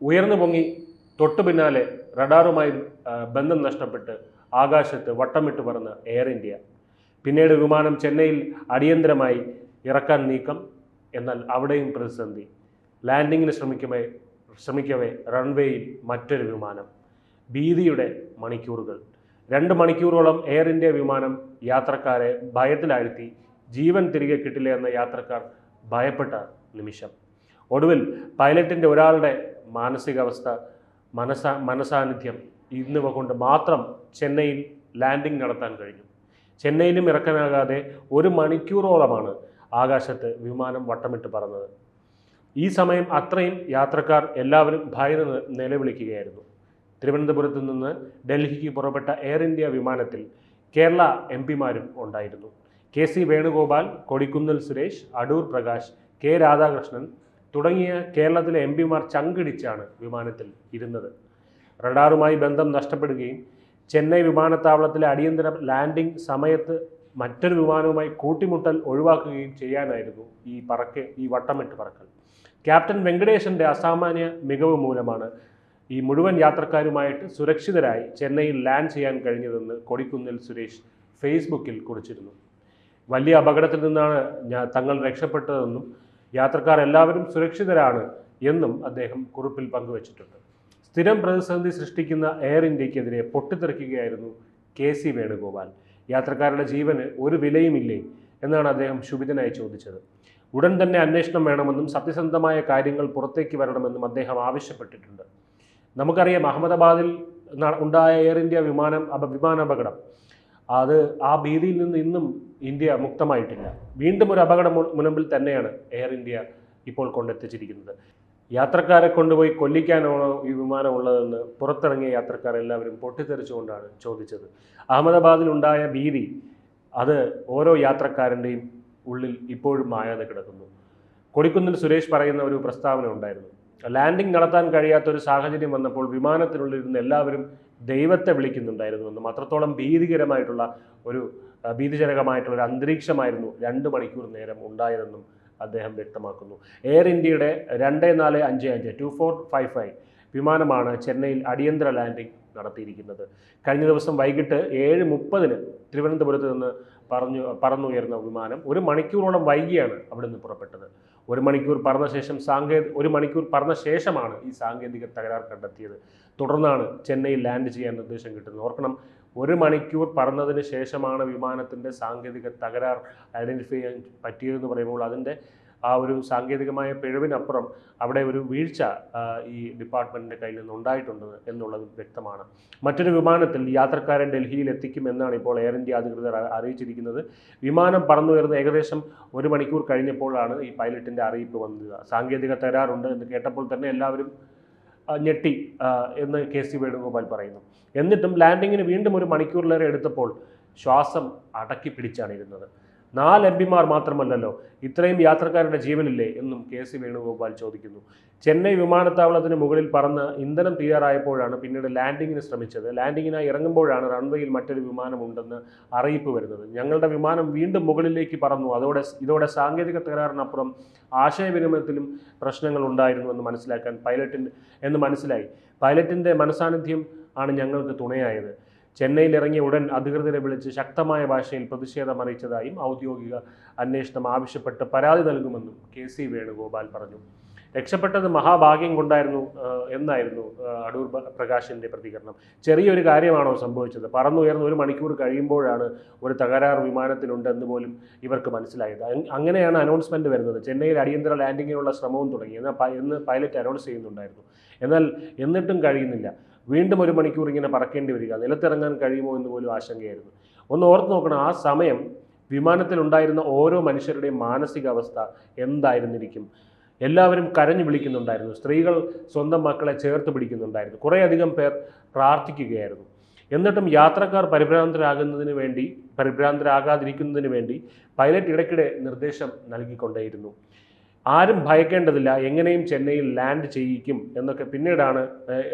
ഉയർന്നു പൊങ്ങി തൊട്ടു പിന്നാലെ റഡാറുമായി ബന്ധം നഷ്ടപ്പെട്ട് ആകാശത്ത് വട്ടമിട്ട് പറന്ന എയർ ഇന്ത്യ. പിന്നീട് വിമാനം ചെന്നൈയിൽ അടിയന്തരമായി ഇറക്കാൻ നീക്കം. എന്നാൽ അവിടെയും പ്രതിസന്ധി. ലാൻഡിങ്ങിന് ശ്രമിക്കവേ റൺവേയിൽ മറ്റൊരു വിമാനം. ഭീതിയുടെ മണിക്കൂറുകൾ. 2 മണിക്കൂറോളം എയർ ഇന്ത്യ വിമാനം യാത്രക്കാരെ ഭയത്തിലാഴ്ത്തി. ജീവൻ തിരികെ കിട്ടില്ല എന്ന യാത്രക്കാർ ഭയപ്പെട്ട നിമിഷം. ഒടുവിൽ പൈലറ്റിൻ്റെ ഒരാളുടെ മാനസികാവസ്ഥ, മനസാന്നിധ്യം എന്നിവ കൊണ്ട് മാത്രം ചെന്നൈയിൽ ലാൻഡിംഗ് നടത്താൻ കഴിഞ്ഞു. ചെന്നൈയിലും ഇറക്കാനാകാതെ 1 മണിക്കൂറോളമാണ് ആകാശത്ത് വിമാനം വട്ടമിട്ട് പറന്നത്. ഈ സമയം അത്രയും യാത്രക്കാർ എല്ലാവരും ഭയന്ന് നിലവിളിക്കുകയായിരുന്നു. തിരുവനന്തപുരത്ത് നിന്ന് ഡൽഹിക്ക് പുറപ്പെട്ട എയർ ഇന്ത്യ വിമാനത്തിൽ കേരള എംപിമാരും ഉണ്ടായിരുന്നു. കെ.സി. വേണുഗോപാൽ, കൊടിക്കുന്നിൽ സുരേഷ്, അടൂർ പ്രകാശ്, കെ. രാധാകൃഷ്ണൻ തുടങ്ങിയ കേരളത്തിലെ എംപിമാർ ചങ്കിടിച്ചാണ് വിമാനത്തിൽ ഇരുന്നത്. റഡാറുമായി ബന്ധം നഷ്ടപ്പെടുകയും ചെന്നൈ വിമാനത്താവളത്തിലെ അടിയന്തര ലാൻഡിംഗ് സമയത്ത് മറ്റൊരു വിമാനവുമായി കൂട്ടിമുട്ടൽ ഒഴിവാക്കുകയും ചെയ്യാനായിരുന്നു ഈ വട്ടമിട്ട് പറക്കൽ. ക്യാപ്റ്റൻ വെങ്കടേശൻ്റെ അസാമാന്യ മികവ് മൂലമാണ് ഈ മുഴുവൻ യാത്രക്കാരുമായിട്ട് സുരക്ഷിതരായി ചെന്നൈയിൽ ലാൻഡ് ചെയ്യാൻ കഴിഞ്ഞതെന്ന് കൊടിക്കുന്നിൽ സുരേഷ് ഫേസ്ബുക്കിൽ കുറിച്ചിരുന്നു. വലിയ അപകടത്തിൽ നിന്നാണ് തങ്ങൾ രക്ഷപ്പെട്ടതെന്നും യാത്രക്കാർ എല്ലാവരും സുരക്ഷിതരാണ് എന്നും അദ്ദേഹം കുറിപ്പിൽ പങ്കുവച്ചിട്ടുണ്ട്. സ്ഥിരം പ്രതിസന്ധി സൃഷ്ടിക്കുന്ന എയർ ഇന്ത്യക്കെതിരെ പൊട്ടിത്തെറിക്കുകയായിരുന്നു കെ.സി. വേണുഗോപാൽ. യാത്രക്കാരുടെ ജീവന് ഒരു വിലയുമില്ലേ എന്നാണ് അദ്ദേഹം ശുഭിതനായി ചോദിച്ചത്. ഉടൻ തന്നെ അന്വേഷണം വേണമെന്നും സത്യസന്ധമായ കാര്യങ്ങൾ പുറത്തേക്ക് വരണമെന്നും അദ്ദേഹം ആവശ്യപ്പെട്ടിട്ടുണ്ട്. നമുക്കറിയാം, അഹമ്മദാബാദിൽ ഉണ്ടായ എയർ ഇന്ത്യ വിമാനാപകടം, അത് ആ ഭീതിയിൽ നിന്ന് ഇന്നും ഇന്ത്യ മുക്തമായിട്ടില്ല. വീണ്ടും ഒരു അപകട മുനമ്പിൽ തന്നെയാണ് എയർ ഇന്ത്യ ഇപ്പോൾ കൊണ്ടെത്തിച്ചിരിക്കുന്നത്. യാത്രക്കാരെ കൊണ്ടുപോയി കൊല്ലിക്കാനാണോ ഈ വിമാനം ഉള്ളതെന്ന് പുറത്തിറങ്ങിയ യാത്രക്കാർ എല്ലാവരും പൊട്ടിത്തെറിച്ചുകൊണ്ടാണ് ചോദിച്ചത്. അഹമ്മദാബാദിൽ ഉണ്ടായ ഭീതി അത് ഓരോ യാത്രക്കാരൻ്റെയും ഉള്ളിൽ ഇപ്പോഴും മായാതെ കിടക്കുന്നു. കൊടിക്കുന്നിൽ സുരേഷ് പറയുന്ന ഒരു പ്രസ്താവന ഉണ്ടായിരുന്നു. ലാൻഡിംഗ് നടത്താൻ കഴിയാത്തൊരു സാഹചര്യം വന്നപ്പോൾ വിമാനത്തിനുള്ളിരുന്ന് എല്ലാവരും ദൈവത്തെ വിളിക്കുന്നുണ്ടായിരുന്നുവെന്നും അത്രത്തോളം ഭീതിജനകമായിട്ടുള്ള ഒരു അന്തരീക്ഷമായിരുന്നു 2 മണിക്കൂർ നേരം ഉണ്ടായതെന്നും അദ്ദേഹം വ്യക്തമാക്കുന്നു. എയർ ഇന്ത്യയുടെ 2455 വിമാനമാണ് ചെന്നൈയിൽ അടിയന്തര ലാൻഡിംഗ് നടത്തിയിരിക്കുന്നത്. കഴിഞ്ഞ ദിവസം വൈകിട്ട് 7:30 തിരുവനന്തപുരത്ത് നിന്ന് പറന്നുയർന്ന വിമാനം 1 മണിക്കൂറോളം വൈകിയാണ് അവിടെ നിന്ന് പുറപ്പെട്ടത്. 1 മണിക്കൂർ പറന്ന ശേഷമാണ് ഈ സാങ്കേതിക തകരാർ കണ്ടെത്തിയത്. തുടർന്നാണ് ചെന്നൈയിൽ ലാൻഡ് ചെയ്യാൻ നിർദ്ദേശം കിട്ടുന്നത്. ഓർക്കണം, 1 മണിക്കൂർ പറന്നതിന് ശേഷമാണ് വിമാനത്തിൻ്റെ സാങ്കേതിക തകരാർ ഐഡൻറ്റിഫൈ ചെയ്യാൻ പറ്റിയതെന്ന് പറയുമ്പോൾ അതിൻ്റെ ആ ഒരു സാങ്കേതികമായ പിഴവിനപ്പുറം അവിടെ ഒരു വീഴ്ച ഈ ഡിപ്പാർട്ട്മെൻറ്റിൻ്റെ കയ്യിൽ നിന്ന് ഉണ്ടായിട്ടുണ്ട് എന്നുള്ളത് വ്യക്തമാണ്. മറ്റൊരു വിമാനത്തിൽ യാത്രക്കാരെ ഡൽഹിയിൽ എത്തിക്കും എന്നാണ് ഇപ്പോൾ എയർ ഇന്ത്യ അധികൃതർ അറിയിച്ചിരിക്കുന്നത്. വിമാനം പറന്നുയർന്ന് ഏകദേശം 1 മണിക്കൂർ കഴിഞ്ഞപ്പോഴാണ് ഈ പൈലറ്റിൻ്റെ അറിയിപ്പ് വന്നത്. സാങ്കേതിക തകരാറുണ്ട് എന്ന് കേട്ടപ്പോൾ തന്നെ എല്ലാവരും ഞെട്ടി എന്ന് കെ.സി. വേണുഗോപാൽ പറയുന്നു. എന്നിട്ടും ലാൻഡിങ്ങിന് വീണ്ടും 1 മണിക്കൂറിലേറെ എടുത്തപ്പോൾ ശ്വാസം അടക്കി പിടിച്ചാണ് ഇരുന്നത്. 4 എംപിമാർ മാത്രമല്ലല്ലോ, ഇത്രയും യാത്രക്കാരുടെ ജീവനില്ലേ എന്നും കെ.സി. വേണുഗോപാൽ ചോദിക്കുന്നു. ചെന്നൈ വിമാനത്താവളത്തിന് മുകളിൽ പറന്ന് ഇന്ധനം തീരാറായപ്പോഴാണ് പിന്നീട് ലാൻഡിങ്ങിന് ശ്രമിച്ചത്. ലാൻഡിങ്ങിനായി ഇറങ്ങുമ്പോഴാണ് റൺവേയിൽ മറ്റൊരു വിമാനം ഉണ്ടെന്ന് അറിയിപ്പ് വരുന്നത്. ഞങ്ങളുടെ വിമാനം വീണ്ടും മുകളിലേക്ക് പറന്നു. ഇതോടെ സാങ്കേതിക തകരാറിനപ്പുറം ആശയവിനിമയത്തിലും പ്രശ്നങ്ങൾ ഉണ്ടായിരുന്നു എന്ന് മനസ്സിലായി. പൈലറ്റിൻ്റെ മനസാന്നിധ്യം ആണ് ഞങ്ങൾക്ക് തുണയായത്. ചെന്നൈയിൽ ഇറങ്ങിയ ഉടൻ അധികൃതരെ വിളിച്ച് ശക്തമായ ഭാഷയിൽ പ്രതിഷേധം അറിയിച്ചതായും ഔദ്യോഗിക അന്വേഷണം ആവശ്യപ്പെട്ട് പരാതി നൽകുമെന്നും കെ.സി. വേണുഗോപാൽ പറഞ്ഞു. രക്ഷപ്പെട്ടത് മഹാഭാഗ്യം കൊണ്ടായിരുന്നു എന്നായിരുന്നു അടൂർ പ്രകാശിൻ്റെ പ്രതികരണം. ചെറിയൊരു കാര്യമാണോ സംഭവിച്ചത്? പറന്നുയർന്ന് 1 മണിക്കൂർ കഴിയുമ്പോഴാണ് ഒരു തകരാർ വിമാനത്തിലുണ്ടെന്ന് പോലും ഇവർക്ക് മനസ്സിലായത്. അങ്ങനെയാണ് അനൗൺസ്മെൻറ്റ് വരുന്നത്. ചെന്നൈയിൽ അടിയന്തര ലാൻഡിങ്ങിനുള്ള ശ്രമവും തുടങ്ങി എന്ന് പൈലറ്റ് അനൗൺസ് ചെയ്യുന്നുണ്ടായിരുന്നു. എന്നാൽ എന്നിട്ടും കഴിയുന്നില്ല. വീണ്ടും 1 മണിക്കൂർ ഇങ്ങനെ പറക്കേണ്ടി വരിക, നിലത്തിറങ്ങാൻ കഴിയുമോ എന്ന് പോലും ആശങ്കയായിരുന്നു. ഒന്ന് ഓർത്ത് നോക്കണം, ആ സമയം വിമാനത്തിലുണ്ടായിരുന്ന ഓരോ മനുഷ്യരുടെയും മാനസികാവസ്ഥ എന്തായിരുന്നിരിക്കും. എല്ലാവരും കരഞ്ഞു വിളിക്കുന്നുണ്ടായിരുന്നു. സ്ത്രീകൾ സ്വന്തം മക്കളെ ചേർത്ത് പിടിക്കുന്നുണ്ടായിരുന്നു. കുറേയധികം പേർ പ്രാർത്ഥിക്കുകയായിരുന്നു. എന്നിട്ടും യാത്രക്കാർ പരിഭ്രാന്തരാകാതിരിക്കുന്നതിന് വേണ്ടി പൈലറ്റ് ഇടയ്ക്കിടെ നിർദ്ദേശം നൽകിക്കൊണ്ടേയിരുന്നു. ആരും ഭയക്കേണ്ടതില്ല, എങ്ങനെയും ചെന്നൈയിൽ ലാൻഡ് ചെയ്യിക്കും എന്നൊക്കെ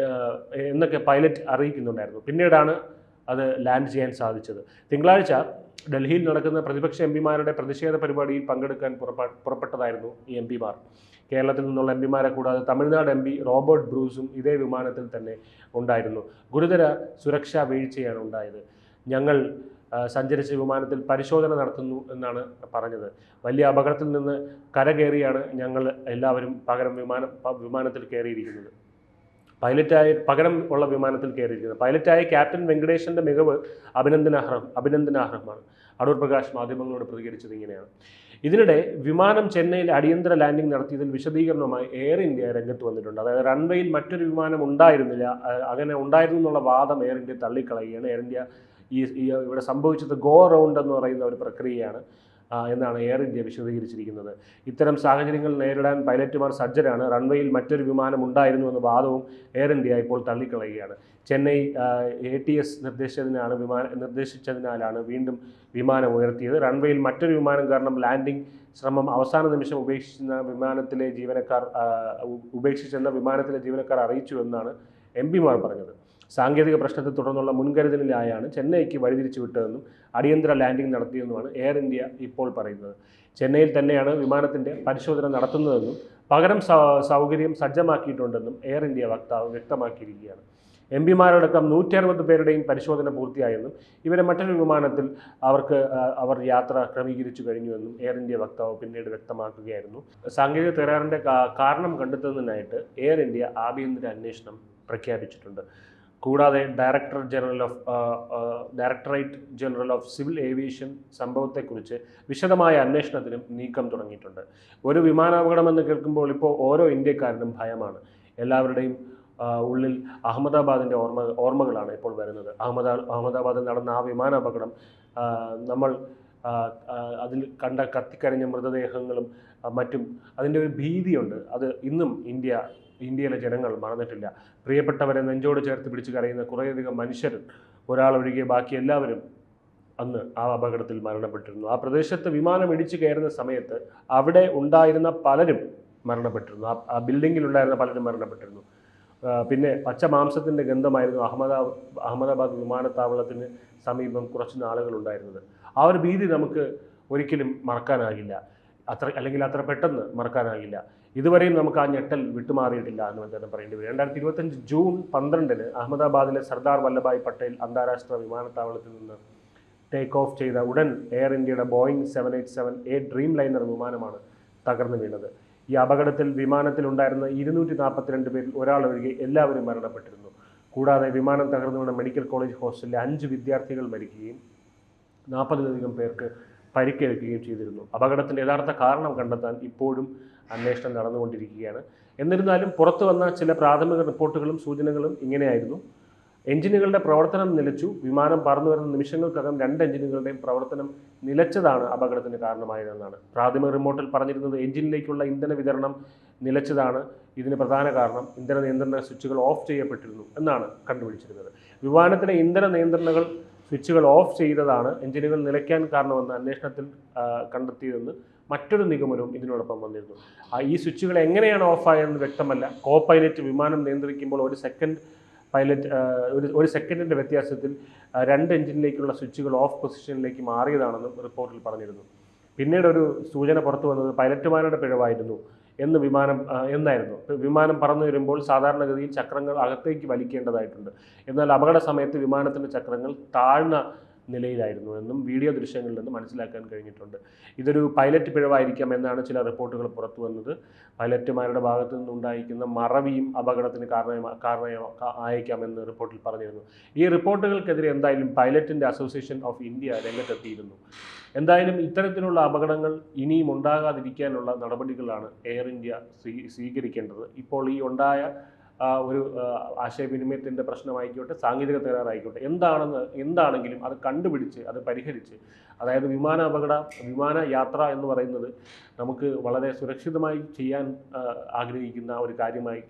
പൈലറ്റ് അറിയിക്കുന്നുണ്ടായിരുന്നു. പിന്നീടാണ് അത് ലാൻഡ് ചെയ്യാൻ സാധിച്ചത്. തിങ്കളാഴ്ച ഡൽഹിയിൽ നടക്കുന്ന പ്രതിപക്ഷ എംപിമാരുടെ പ്രതിഷേധ പരിപാടിയിൽ പങ്കെടുക്കാൻ പുറപ്പെട്ടതായിരുന്നു ഈ എംപിമാർ. കേരളത്തിൽ നിന്നുള്ള എംപിമാരെ കൂടാതെ തമിഴ്നാട് എം പി റോബർട്ട് ബ്രൂസും ഇതേ വിമാനത്തിൽ തന്നെ ഉണ്ടായിരുന്നു. ഗുരുതര സുരക്ഷാ വീഴ്ചയാണ് ഉണ്ടായത്. ഞങ്ങൾ സഞ്ചരിച്ച വിമാനത്തിൽ പരിശോധന നടത്തുന്നു എന്നാണ് പറഞ്ഞത്. വലിയ അപകടത്തിൽ നിന്ന് കരകയറിയാണ് ഞങ്ങൾ എല്ലാവരും വിമാനത്തിൽ കയറിയിരിക്കുന്നത്. പകരം ഉള്ള വിമാനത്തിൽ കയറിയിരിക്കുന്നത്. പൈലറ്റായ ക്യാപ്റ്റൻ വെങ്കടേശന്റെ മികവ് അഭിനന്ദനാർഹമാണ്. അടൂർ പ്രകാശ് മാധ്യമങ്ങളോട് പ്രതികരിച്ചത് ഇങ്ങനെയാണ്. ഇതിനിടെ വിമാനം ചെന്നൈയിൽ അടിയന്തര ലാൻഡിംഗ് നടത്തിയതിൽ വിശദീകരണവുമായി എയർ ഇന്ത്യ രംഗത്ത് വന്നിട്ടുണ്ട്. അതായത് റൺവേയിൽ മറ്റൊരു വിമാനം ഉണ്ടായിരുന്നില്ല, അങ്ങനെ ഉണ്ടായിരുന്നു എന്നുള്ള വാദം എയർ ഇന്ത്യ തള്ളിക്കളയുകയാണ്. എയർ ഇന്ത്യ ഇവിടെ സംഭവിച്ചത് ഗോ റൗണ്ട് എന്ന് പറയുന്ന ഒരു പ്രക്രിയയാണ് എന്നാണ് എയർ ഇന്ത്യ വിശദീകരിച്ചിരിക്കുന്നത്. ഇത്തരം സാഹചര്യങ്ങൾ നേരിടാൻ പൈലറ്റുമാർ സജ്ജരാണ്. റൺവേയിൽ മറ്റൊരു വിമാനം ഉണ്ടായിരുന്നു എന്ന വാദവും എയർ ഇന്ത്യ ഇപ്പോൾ തള്ളിക്കളയുകയാണ്. ചെന്നൈ ATS നിർദ്ദേശിച്ചതിനാലാണ് വീണ്ടും വിമാനം ഉയർത്തിയത്. റൺവേയിൽ മറ്റൊരു വിമാനം കാരണം ലാൻഡിംഗ് ശ്രമം അവസാന നിമിഷം ഉപേക്ഷിച്ചെന്ന വിമാനത്തിലെ ജീവനക്കാർ അറിയിച്ചു എന്നാണ് MPമാർ പറഞ്ഞത്. സാങ്കേതിക പ്രശ്നത്തെ തുടർന്നുള്ള മുൻകരുതലിലായാണ് ചെന്നൈക്ക് വഴിതിരിച്ചു വിട്ടതെന്നും അടിയന്തര ലാൻഡിംഗ് നടത്തിയെന്നുമാണ് എയർ ഇന്ത്യ ഇപ്പോൾ പറയുന്നത്. ചെന്നൈയിൽ തന്നെയാണ് വിമാനത്തിൻ്റെ പരിശോധന നടത്തുന്നതെന്നും പകരം സൗകര്യം സജ്ജമാക്കിയിട്ടുണ്ടെന്നും എയർ ഇന്ത്യ വക്താവ് വ്യക്തമാക്കിയിരിക്കുകയാണ്. MPമാരടക്കം 160 പേരുടെയും പരിശോധന പൂർത്തിയായെന്നും ഇവരെ മറ്റൊരു വിമാനത്തിൽ അവർ യാത്ര ക്രമീകരിച്ചു കഴിഞ്ഞുവെന്നും എയർ ഇന്ത്യ വക്താവ് പിന്നീട് വ്യക്തമാക്കുകയായിരുന്നു. സാങ്കേതിക തകരാറിൻ്റെ കാരണം കണ്ടെത്തുന്നതിനായിട്ട് എയർ ഇന്ത്യ ആഭ്യന്തര അന്വേഷണം പ്രഖ്യാപിച്ചിട്ടുണ്ട്. കൂടാതെ directorate general of civil aviation സംഭവത്തെക്കുറിച്ച് വിശദമായ അന്വേഷണത്തിനും നീക്കം തുടങ്ങിയിട്ടുണ്ട്. ഒരു വിമാനാപകടമെന്ന് കേൾക്കുമ്പോൾ ഇപ്പോൾ ഓരോ ഇന്ത്യക്കാരനും ഭയമാണ്. എല്ലാവരുടെയും ഉള്ളിൽ അഹമ്മദാബാദിൻ്റെ ഓർമ്മകളാണ് ഇപ്പോൾ വരുന്നത്. അഹമ്മദാബാദിൽ നടന്ന ആ വിമാനാപകടം നമ്മൾ അതിൽ കണ്ട കത്തിക്കരിഞ്ഞ മൃതദേഹങ്ങളും മറ്റും അതിൻ്റെ ഒരു ഭീതിയുണ്ട്. അത് ഇന്നും ഇന്ത്യയിലെ ജനങ്ങൾ മറന്നിട്ടില്ല. പ്രിയപ്പെട്ടവരെ നെഞ്ചോട് ചേർത്ത് പിടിച്ച് കരയുന്ന കുറേയധികം മനുഷ്യർ, ഒരാളൊഴികെ ബാക്കി എല്ലാവരും അന്ന് ആ അപകടത്തിൽ മരണപ്പെട്ടിരുന്നു. ആ പ്രദേശത്ത് വിമാനം ഇടിച്ചു കയറുന്ന സമയത്ത് അവിടെ ഉണ്ടായിരുന്ന പലരും മരണപ്പെട്ടിരുന്നു. ആ ബിൽഡിങ്ങിലുണ്ടായിരുന്ന പലരും മരണപ്പെട്ടിരുന്നു. പിന്നെ പച്ച മാംസത്തിൻ്റെ ഗന്ധമായിരുന്നു അഹമ്മദാബാദ് വിമാനത്താവളത്തിന് സമീപം കുറച്ച് നാളുകളുണ്ടായിരുന്നത്. ആ ഒരു ഭീതി നമുക്ക് ഒരിക്കലും മറക്കാനാകില്ല, അത്ര പെട്ടെന്ന് മറക്കാനാകില്ല. ഇതുവരെയും നമുക്ക് ആ ഞെട്ടൽ വിട്ടുമാറിയിട്ടില്ല എന്ന് തന്നെ പറയേണ്ടി വരും. 2025 ജൂൺ 12 അഹമ്മദാബാദിലെ സർദാർ വല്ലഭായ് പട്ടേൽ അന്താരാഷ്ട്ര വിമാനത്താവളത്തിൽ നിന്ന് ടേക്ക് ഓഫ് ചെയ്ത ഉടൻ എയർ ഇന്ത്യയുടെ ബോയിങ് 787 ഡ്രീം ലൈനർ വിമാനമാണ് തകർന്നു വീണത്. ഈ അപകടത്തിൽ വിമാനത്തിലുണ്ടായിരുന്ന 242 പേരിൽ ഒരാളൊഴികെ എല്ലാവരും മരണപ്പെട്ടിരുന്നു. കൂടാതെ വിമാനം തകർന്നു വീണ മെഡിക്കൽ കോളേജ് ഹോസ്റ്റലിലെ 5 വിദ്യാർത്ഥികൾ മരിക്കുകയും 40-ലധികം പേർക്ക് പരിക്കേൽക്കുകയും ചെയ്തിരുന്നു. അപകടത്തിൻ്റെ യഥാർത്ഥ കാരണം കണ്ടെത്താൻ ഇപ്പോഴും അന്വേഷണം നടന്നുകൊണ്ടിരിക്കുകയാണ്. എന്നിരുന്നാലും പുറത്തു വന്ന ചില പ്രാഥമിക റിപ്പോർട്ടുകളും സൂചനകളും ഇങ്ങനെയായിരുന്നു. എഞ്ചിനുകളുടെ പ്രവർത്തനം നിലച്ചു. വിമാനം പറന്നു വരുന്ന നിമിഷങ്ങൾക്കകം 2 എഞ്ചിനുകളുടെയും പ്രവർത്തനം നിലച്ചതാണ് അപകടത്തിന് കാരണമായതെന്നാണ്. പ്രാഥമിക റിപ്പോർട്ടിൽ പറഞ്ഞിരുന്നത് എഞ്ചിനിലേക്കുള്ള ഇന്ധന വിതരണം നിലച്ചതാണ് ഇതിന് പ്രധാന കാരണം. ഇന്ധന നിയന്ത്രണ സ്വിച്ചുകൾ ഓഫ് ചെയ്യപ്പെട്ടിരുന്നു എന്നാണ് കണ്ടുപിടിച്ചിരുന്നത്. വിമാനത്തിലെ ഇന്ധന നിയന്ത്രണ സ്വിച്ചുകൾ ഓഫ് ചെയ്തതാണ് എഞ്ചിനുകൾ നിലയ്ക്കാൻ കാരണമെന്ന് അന്വേഷണത്തിൽ കണ്ടെത്തിയതെന്ന് മറ്റൊരു നിഗമനവും ഇതിനോടൊപ്പം വന്നിരുന്നു. ഈ സ്വിച്ചുകൾ എങ്ങനെയാണ് ഓഫായതെന്ന് വ്യക്തമല്ല. കോ പൈലറ്റ് വിമാനം നിയന്ത്രിക്കുമ്പോൾ ഒരു സെക്കൻഡിൻ്റെ വ്യത്യാസത്തിൽ 2 എഞ്ചിനിലേക്കുള്ള സ്വിച്ചുകൾ ഓഫ് പൊസിഷനിലേക്ക് മാറിയതാണെന്നും റിപ്പോർട്ടിൽ പറഞ്ഞിരുന്നു. പിന്നീട് ഒരു സൂചന പുറത്തു വന്നത് പൈലറ്റുമാരുടെ പിഴവായിരുന്നു എന്നായിരുന്നു. വിമാനം പറന്നു വരുമ്പോൾ സാധാരണഗതിയിൽ ചക്രങ്ങൾ അകത്തേക്ക് വലിക്കേണ്ടതായിട്ടുണ്ട്. എന്നാൽ അപകട സമയത്ത് വിമാനത്തിൻ്റെ ചക്രങ്ങൾ താഴ്ന്ന നിലയിലായിരുന്നു എന്നും വീഡിയോ ദൃശ്യങ്ങളിൽ നിന്ന് മനസ്സിലാക്കാൻ കഴിഞ്ഞിട്ടുണ്ട്. ഇതൊരു പൈലറ്റ് പിഴവായിരിക്കാം എന്നാണ് ചില റിപ്പോർട്ടുകൾ പുറത്തു വന്നത്. പൈലറ്റുമാരുടെ ഭാഗത്തു നിന്നുണ്ടായിരിക്കുന്ന മറവിയും അപകടത്തിന് കാരണമായേക്കാമെന്ന് റിപ്പോർട്ടിൽ പറഞ്ഞിരുന്നു. ഈ റിപ്പോർട്ടുകൾക്കെതിരെ എന്തായാലും പൈലറ്റിൻ്റെ അസോസിയേഷൻ ഓഫ് ഇന്ത്യ രംഗത്തെത്തിയിരുന്നു. എന്തായാലും ഇത്തരത്തിലുള്ള അപകടങ്ങൾ ഇനിയും ഉണ്ടാകാതിരിക്കാനുള്ള നടപടികളാണ് എയർ ഇന്ത്യ സ്വീകരിക്കേണ്ടത്. ഇപ്പോൾ ഈ ഉണ്ടായ ഒരു ആശയവിനിമയത്തിൻ്റെ പ്രശ്നമായിക്കോട്ടെ, സാങ്കേതിക തകരാറായിക്കോട്ടെ, എന്താണെങ്കിലും അത് കണ്ടുപിടിച്ച് അത് പരിഹരിച്ച്, അതായത് വിമാന യാത്ര എന്ന് പറയുന്നത് നമുക്ക് വളരെ സുരക്ഷിതമായി ചെയ്യാൻ ആഗ്രഹിക്കുന്ന ഒരു കാര്യമായി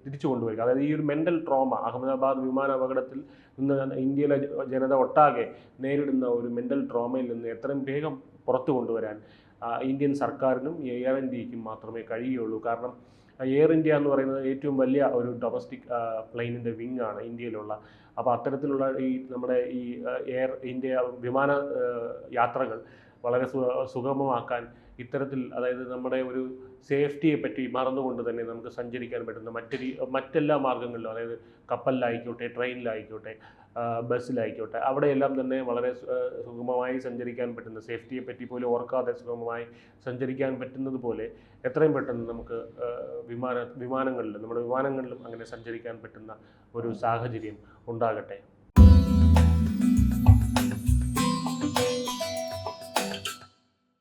തിരിച്ചു കൊണ്ടുവരിക. അതായത് ഈ ഒരു മെൻ്റൽ ട്രോമ, അഹമ്മദാബാദ് വിമാന അപകടത്തിൽ നിന്ന് ഇന്ത്യയിലെ ജനത ഒട്ടാകെ നേരിടുന്ന ഒരു മെൻ്റൽ ട്രോമയിൽ നിന്ന് എത്രയും വേഗം പുറത്തു കൊണ്ടുവരാൻ ഇന്ത്യൻ സർക്കാരിനും എയർ ഇന്ത്യക്കും മാത്രമേ കഴിയുകയുള്ളൂ. കാരണം എയർ ഇന്ത്യ എന്ന് പറയുന്നത് ഏറ്റവും വലിയ ഒരു ഡൊമസ്റ്റിക് പ്ലെയിനിൻ്റെ വിങ് ആണ് ഇന്ത്യയിലുള്ള. അപ്പോൾ അത്തരത്തിലുള്ള നമ്മുടെ എയർ ഇന്ത്യ വിമാന യാത്രകൾ വളരെ സുഗമമാക്കാൻ ഇത്തരത്തിൽ അതായത് നമ്മുടെ ഒരു സേഫ്റ്റിയെ പറ്റി മറന്നുകൊണ്ട് തന്നെ നമുക്ക് സഞ്ചരിക്കാൻ പറ്റുന്ന മറ്റെല്ലാ മാർഗ്ഗങ്ങളിലും, അതായത് കപ്പലിലായിക്കോട്ടെ, ട്രെയിനിലായിക്കോട്ടെ, ബസ്സിലായിക്കോട്ടെ, അവിടെയെല്ലാം തന്നെ വളരെ സുഗമമായി സഞ്ചരിക്കാൻ പറ്റുന്ന, സേഫ്റ്റിയെ പറ്റി പോലും ഓർക്കാതെ സുഗമമായി സഞ്ചരിക്കാൻ പറ്റുന്നത് പോലെ എത്രയും പെട്ടെന്ന് നമുക്ക് നമ്മുടെ വിമാനങ്ങളിലും അങ്ങനെ സഞ്ചരിക്കാൻ പറ്റുന്ന ഒരു സാഹചര്യം ഉണ്ടാകട്ടെ.